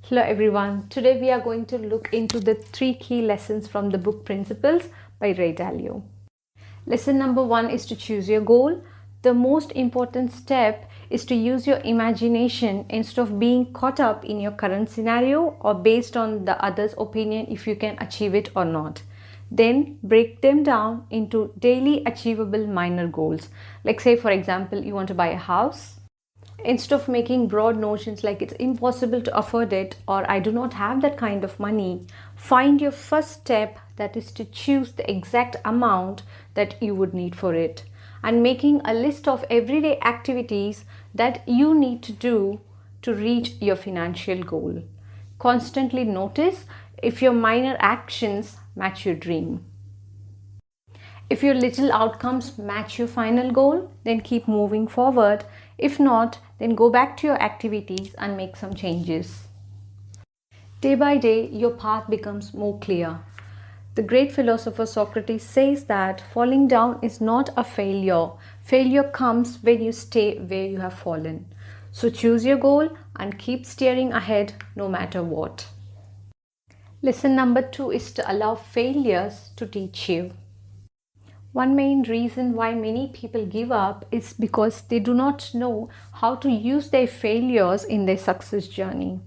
Hello everyone. Today we are going to look into the 3 key lessons from the book Principles by Ray Dalio. Lesson number 1 is to choose your goal. The most important step is to use your imagination instead of being caught up in your current scenario or based on the other's opinion if you can achieve it or not. Then break them down into daily achievable minor goals. Like say for example, you want to buy a house. Instead of making broad notions like it's impossible to afford it or I do not have that kind of money, find your first step, that is to choose the exact amount that you would need for it, and making a list of everyday activities that you need to do to reach your financial goal. Constantly notice if your minor actions match your dream. If your little outcomes match your final goal, then keep moving forward. If not, then go back to your activities and make some changes. Day by day, your path becomes more clear. The great philosopher Socrates says that falling down is not a failure. Failure comes when you stay where you have fallen. So choose your goal and keep steering ahead no matter what. Lesson number 2 is to allow failures to teach you. One main reason why many people give up is because they do not know how to use their failures in their success journey.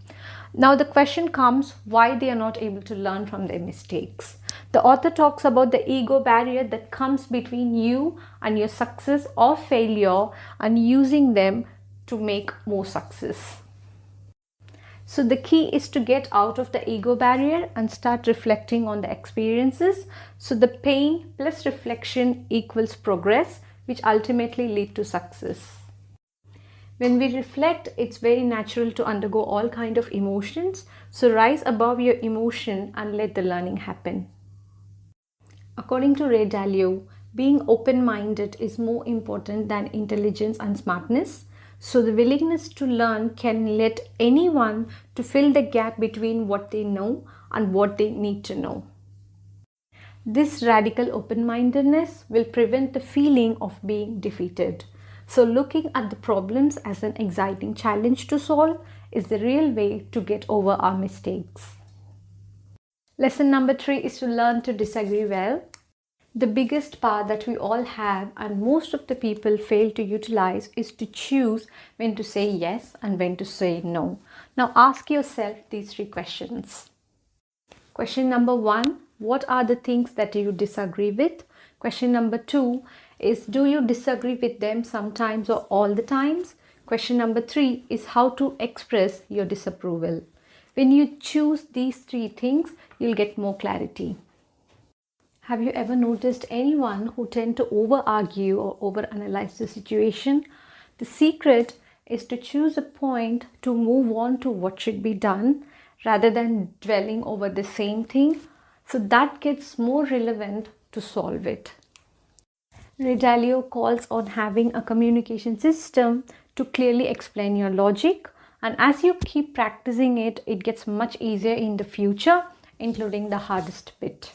Now the question comes why they are not able to learn from their mistakes. The author talks about the ego barrier that comes between you and your success or failure and using them to make more success. So the key is to get out of the ego barrier and start reflecting on the experiences. So the pain plus reflection equals progress, which ultimately lead to success. When we reflect, it's very natural to undergo all kinds of emotions. So rise above your emotion and let the learning happen. According to Ray Dalio, being open-minded is more important than intelligence and smartness. So the willingness to learn can let anyone to fill the gap between what they know and what they need to know. This radical open-mindedness will prevent the feeling of being defeated. So looking at the problems as an exciting challenge to solve is the real way to get over our mistakes. Lesson number 3 is to learn to disagree well. The biggest power that we all have and most of the people fail to utilize is to choose when to say yes and when to say no. Now ask yourself these 3 questions. Question number 1, what are the things that you disagree with? Question number 2 is, do you disagree with them sometimes or all the times? Question number 3 is how to express your disapproval. When you choose these 3 things, you'll get more clarity. Have you ever noticed anyone who tend to over-argue or over-analyze the situation? The secret is to choose a point to move on to what should be done rather than dwelling over the same thing. So that gets more relevant to solve it. Ray Dalio calls on having a communication system to clearly explain your logic. And as you keep practicing it, it gets much easier in the future, including the hardest bit.